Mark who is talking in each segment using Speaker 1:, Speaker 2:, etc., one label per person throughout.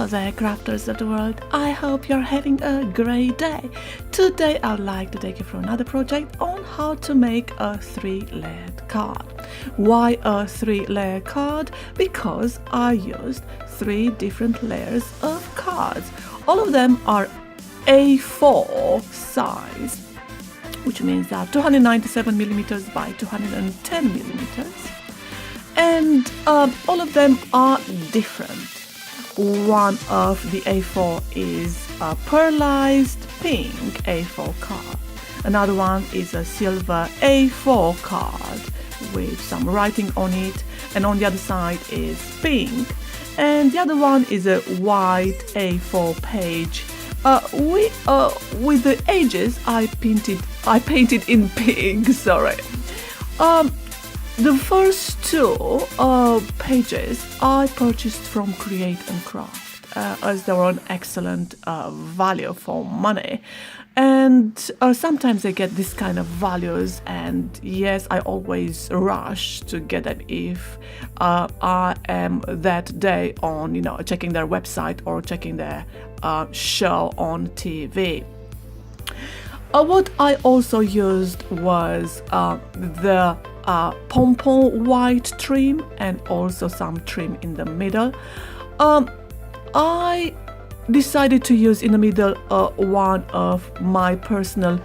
Speaker 1: Hello there, crafters of the world. I hope you're having a great day. Today I'd like to take you through another project on how to make a 3-layered card. Why a 3-layer card? Because I used 3 different layers of cards. All of them are A4 size, which means that 297 millimeters by 210 millimeters. And all of them are different. One of the A4 is a pearlized pink A4 card. Another one is a silver A4 card with some writing on it, and on the other side is pink. And the other one is a white A4 page. With the edges I painted in pink. Sorry. The first 2 pages I purchased from Create and Craft as they were an excellent value for money, and sometimes I get this kind of values, and yes, I always rush to get them if I am that day on checking their website or checking their show on TV. What I also used was the pom-pom white trim and also some trim in the middle. I decided to use in the middle one of my personal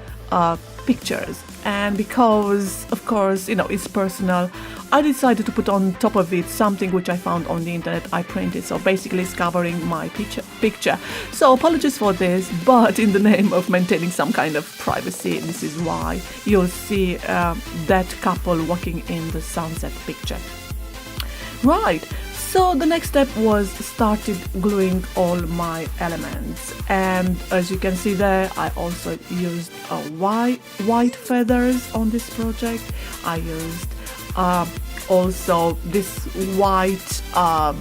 Speaker 1: pictures, and because of course it's personal, I decided to put on top of it something which I found on the internet. I printed, so basically it's covering my picture. So apologies for this, but in the name of maintaining some kind of privacy, this is why you'll see that couple walking in the sunset picture. Right, so the next step was started gluing all my elements, and as you can see there, I also used white feathers on this project. I used also this white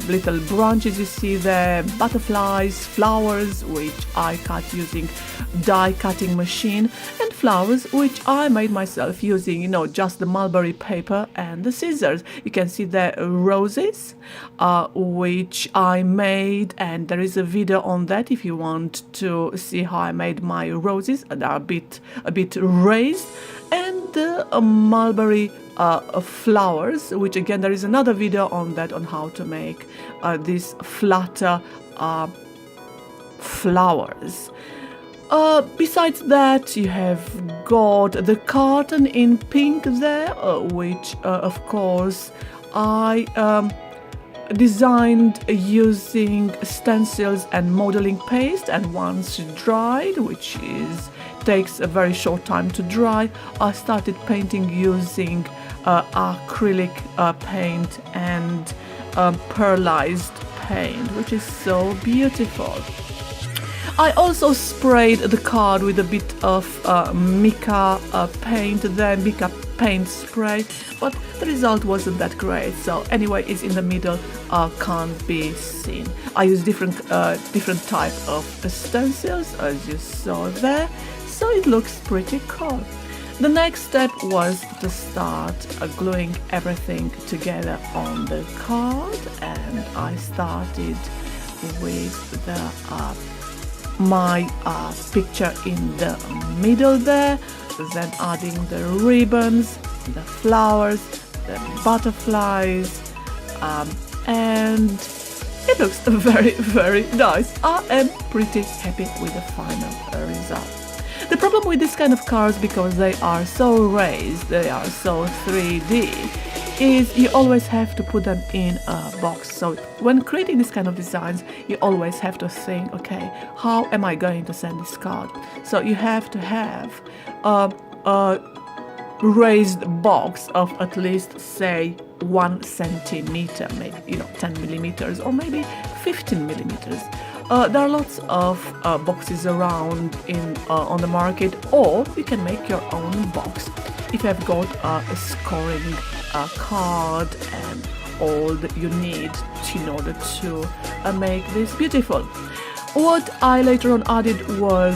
Speaker 1: little branches you see there, butterflies, flowers which I cut using die cutting machine, and flowers which I made myself using just the mulberry paper and the scissors. You can see the roses which I made, and there is a video on that if you want to see how I made my roses. They are a bit raised, and the mulberry flowers, which again there is another video on that, on how to make these flatter flowers. Besides that, you have got the carton in pink there, which of course I designed using stencils and modeling paste, and once dried, which takes a very short time to dry, I started painting using acrylic paint and pearlized paint, which is so beautiful. I also sprayed the card with a bit of mica paint, the mica paint spray, but the result wasn't that great. So anyway, it's in the middle, can't be seen. I used different type of stencils, as you saw there, so it looks pretty cool. The next step was to start gluing everything together on the card, and I started with my picture in the middle there, then adding the ribbons, the flowers, the butterflies, and it looks very, very nice. I am pretty happy with the final result. The problem with this kind of cards, because they are so raised, they are so 3D, is you always have to put them in a box. So when creating this kind of designs, you always have to think, okay, how am I going to send this card? So you have to have a raised box of at least, say, 1 centimeter, maybe 10 millimeters or maybe 15 millimeters. There are lots of boxes around on the market, or you can make your own box if you have got a scoring card and all that you need in order to make this beautiful. What I later on added was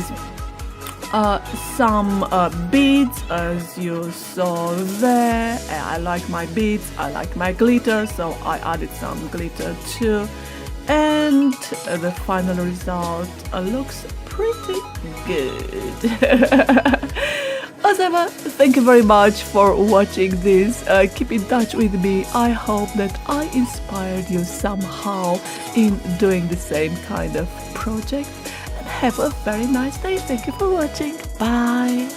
Speaker 1: some beads, as you saw there. I like my beads, I like my glitter, so I added some glitter too. and the final result looks pretty good. As ever, thank you very much for watching this. Keep in touch with me. I hope that I inspired you somehow in doing the same kind of project. And have a very nice day. Thank you for watching. Bye.